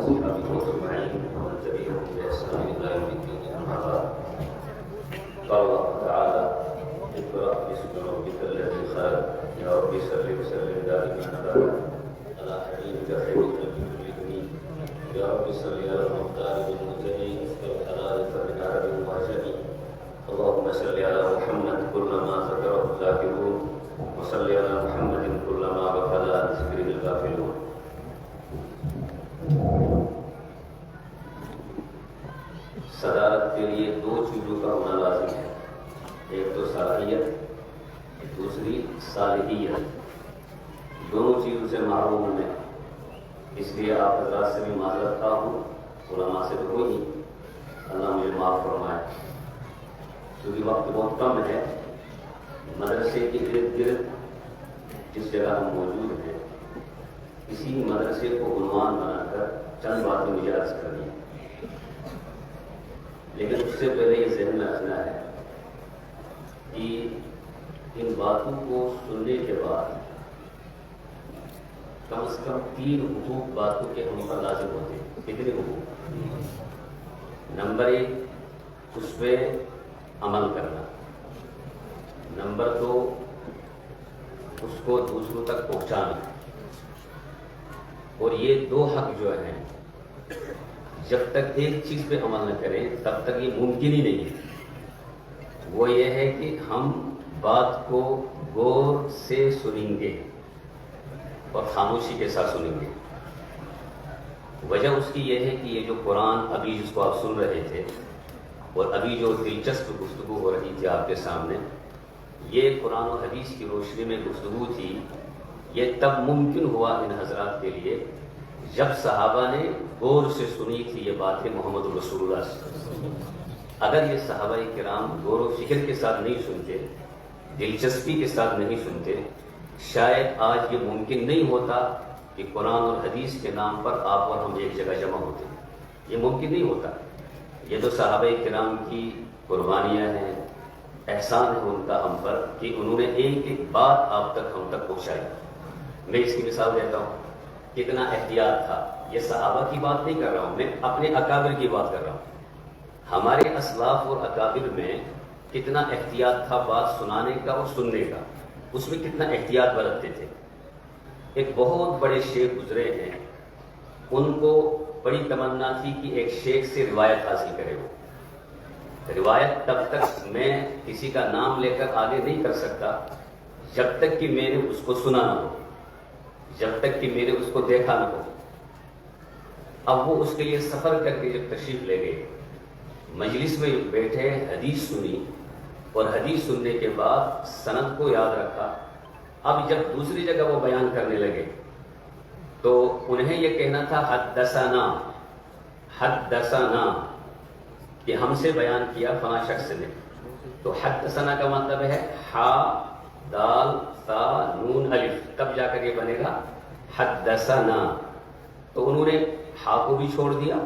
وأصحابه أجمعين ومن تبعهم بإحسان إلى يوم الدين أما بعد. قال الله تعالى: اقرأ باسم ربك الذي خلق يا رب صل وسلم دائما أبدا على حبيبك خير النبي الأمين يا رب صل على المختار بالمرسلين والحلال فبالعرب المعجمين اللهم صل على محمد كلما ذكره الذاكرون وصل على محمد كلما غفل عن ذكره الغافلون. صدارت کے لیے دو چیزوں کا ہونا لازم ہے، ایک تو صلاحیت، دوسری صالحیت. دونوں چیزوں سے محروم ہے. اس لیے آپ حضرات سے بھی معذرت خواہ ہوں، علماء سے تو ہوئی، اللہ مجھے معاف فرمائے. کیونکہ وقت بہت کم ہے. مدرسے کے ارد گرد جس جگہ ہم موجود ہیں، اسی مدرسے کو عنوان بنا کر چند باتیں مجھے عرض کرنی ہے. لیکن اس سے پہلے یہ ذہن میں رکھنا ہے کہ ان باتوں کو سننے کے بعد کم از کم 3 حقوق باتوں کے ہم پر لازم ہوتے ہیں. کتنے حقوق؟ نمبر 1 اس پہ عمل کرنا، نمبر 2 اس کو دوسروں تک پہنچانا. اور یہ 2 حق جو ہیں جب تک ایک چیز پہ عمل نہ کریں تب تک یہ ممکن ہی نہیں ہے. وہ یہ ہے کہ ہم بات کو غور سے سنیں گے اور خاموشی کے ساتھ سنیں گے. وجہ اس کی یہ ہے کہ یہ جو قرآن ابھی جس کو آپ سن رہے تھے اور ابھی جو دلچسپ گفتگو ہو رہی تھی آپ کے سامنے، یہ قرآن و حدیث کی روشنی میں گفتگو تھی. یہ تب ممکن ہوا ان حضرات کے لیے جب صحابہ نے غور سے سنی تھی یہ باتیں محمد رسول اللہ صلی اللہ علیہ وسلم. اگر یہ صحابہ کرام غور و فکر کے ساتھ نہیں سنتے، دلچسپی کے ساتھ نہیں سنتے، شاید آج یہ ممکن نہیں ہوتا کہ قرآن اور حدیث کے نام پر آپ اور ہم ایک جگہ جمع ہوتے. یہ ممکن نہیں ہوتا. یہ تو صحابہ کرام کی قربانیاں ہیں، احسان ہے ان کا ہم پر کہ انہوں نے ایک ایک بات آپ تک ہم تک پہنچائی. میں اس کی مثال دیتا ہوں. کتنا احتیاط تھا. یہ صحابہ کی بات نہیں کر رہا ہوں، میں اپنے اکابر کی بات کر رہا ہوں. ہمارے اسلاف اور اکابر میں کتنا احتیاط تھا بات سنانے کا اور سننے کا. اس میں کتنا احتیاط برتتے تھے. ایک بہت بڑے شیخ گزرے ہیں، ان کو بڑی تمنا تھی کہ ایک شیخ سے روایت حاصل کرے. وہ روایت تب تک میں کسی کا نام لے کر آگے نہیں کر سکتا جب تک کہ میں نے اس کو سنا نہ ہو، جب تک کہ میں نے اس کو دیکھا نہ ہو. اب وہ اس کے لیے سفر کر کے جب تشریف لے گئے، مجلس میں بیٹھے، حدیث سنی اور حدیث سننے کے بعد سند کو یاد رکھا. اب جب دوسری جگہ وہ بیان کرنے لگے تو انہیں یہ کہنا تھا حدثنا حدثنا، کہ ہم سے بیان کیا فلاں شخص نے. تو حدثنا کا مطلب ہے ہا دال تا نون الف، تب جا کر یہ بنے گا حدثنا. تو انہوں نے ہا کو بھی چھوڑ دیا،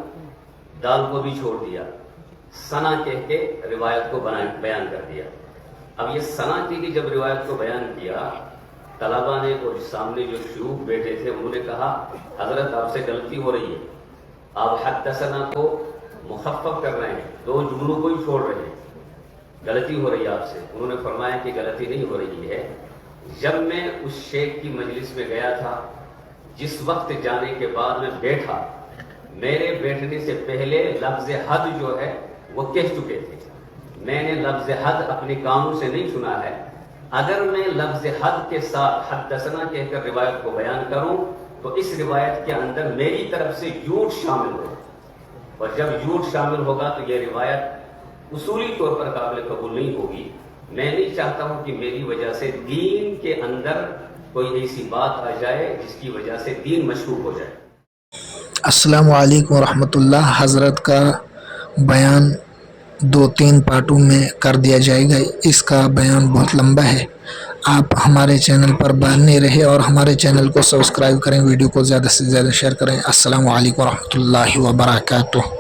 دال کو بھی چھوڑ دیا، سنا کہہ کے روایت کو بیان کر دیا. اب یہ سنا کہہ کے جب روایت کو بیان کیا، طلبہ نے اور سامنے جو شیوخ بیٹھے تھے انہوں نے کہا حضرت آپ سے غلطی ہو رہی ہے، آپ حدثنا کو مخفف کر رہے ہیں، 2 جملوں کو ہی چھوڑ رہے ہیں، غلطی ہو رہی ہے آپ سے. انہوں نے فرمایا کہ غلطی نہیں ہو رہی ہے. جب میں اس شیخ کی مجلس میں گیا تھا، جس وقت جانے کے بعد میں بیٹھا، میرے بیٹھنے سے پہلے لفظ حد جو ہے وہ کہہ چکے تھے. میں نے لفظ حد اپنے کانوں سے نہیں سنا ہے. اگر میں لفظ حد کے ساتھ حدثنا کہہ کر روایت کو بیان کروں تو اس روایت کے اندر میری طرف سے جھوٹ شامل ہو، اور جب جھوٹ شامل ہوگا تو یہ روایت اصولی طور پر قابل قبول نہیں ہوگی. میں نہیں چاہتا ہوں کہ میری وجہ سے دین کے اندر کوئی ایسی بات آ جائے جس کی وجہ سے دین مشکوک ہو جائے. السلام علیکم ورحمۃ اللہ. حضرت کا بیان 2-3 پارٹوں میں کر دیا جائے گا. اس کا بیان بہت لمبا ہے. آپ ہمارے چینل پر بنے رہے اور ہمارے چینل کو سبسکرائب کریں، ویڈیو کو زیادہ سے زیادہ شیئر کریں. السلام علیکم ورحمۃ اللہ وبرکاتہ.